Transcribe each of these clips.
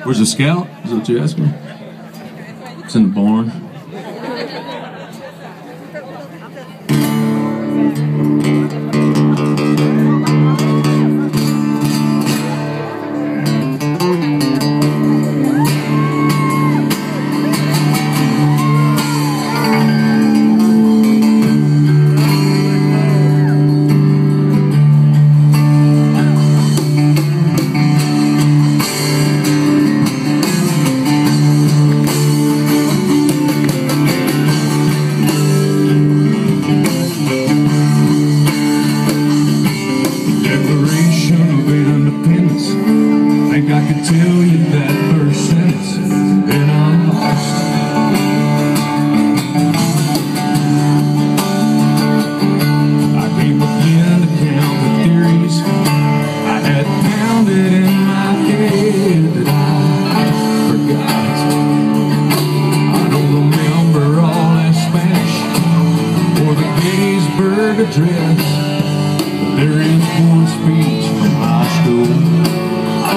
Where's the Scout? Is that what you're asking? It's in the barn. I could tell you that first sentence, and I'm lost. I can't begin to count the theories I had pounded in my head that I forgot. I don't remember all that Spanish or the Gettysburg Address, but there is one speech from high school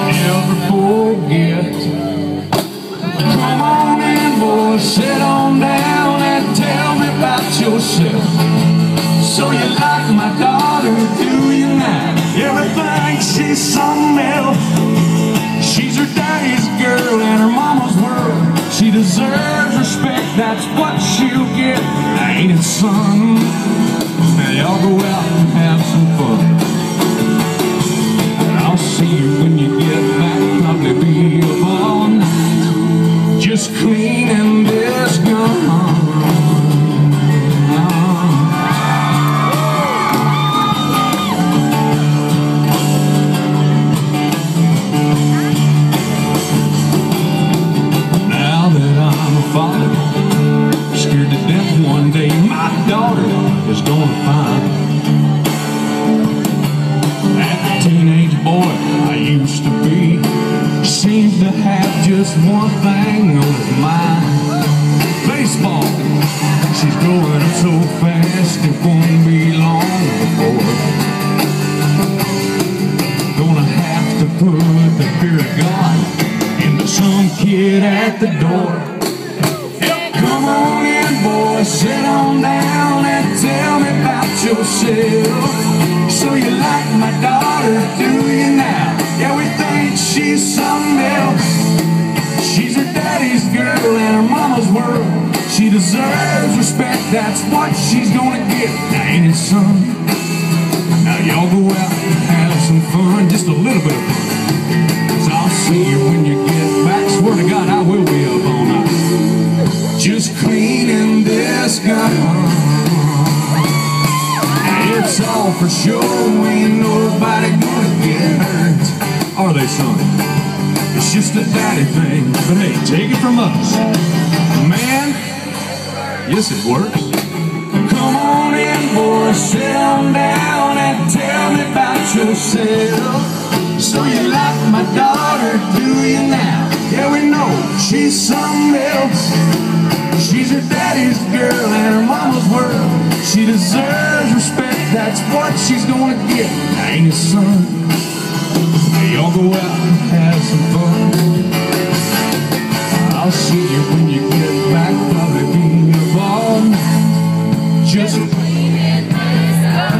never forget. Come on in, boy, sit on down and tell me about yourself. So you like my daughter, do you now? Everything, she's something else. She's her daddy's girl and her mama's world. She deserves respect, that's what she'll get. Ain't it, son? Now y'all go out and have some fun. I'll see you when you get back, probably be up all night, just cleaning this gun. Now that I'm a father, scared to death one day my daughter is gonna find teenage boy I used to be seems to have just one thing on his mind: baseball. She's growing up so fast it won't be long before gonna have to put the fear of God into some kid at the door. Yep. Come on in, boy, sit on down and tell me about yourself. So you like my daughter, do you now? Yeah, we think she's something else. She's her daddy's girl and her mama's world. She deserves respect, that's what she's gonna get. Now ain't it, son? Now y'all go out and have some fun, just a little bit of fun. 'Cause I'll see you when you get back. Swear to God, I will be up all night, just cleaning this gun. It's all for sure, ain't nobody gonna get hurt. Are they, son? It's just a daddy thing, but hey, take it from us. Man, yes it works. Come on in, boy, sit on down and tell me about yourself. So you like my daughter, do you now? Yeah, we know she's something else. She's her daddy's girl and her mama's world. She deserves respect, that's what she's gonna get. Ain't it, son? Now y'all go out and have some fun. I'll see you when you get back, probably be up all night, just cleaning this up.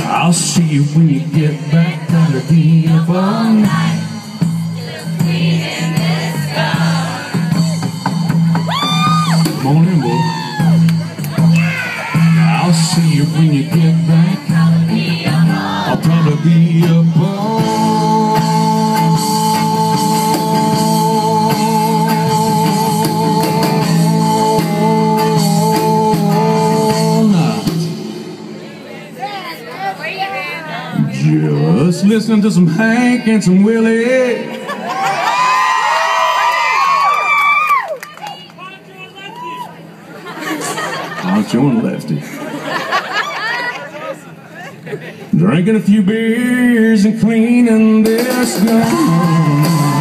I'll see you when you get back, gotta be up all night, just cleaning this gun. Come on in, boy. I'll see you when you get back, I'll probably be up all night. Just listening to some Hank and some Willie. I'll join Lefty. Drinking a few beers and cleaning this gun.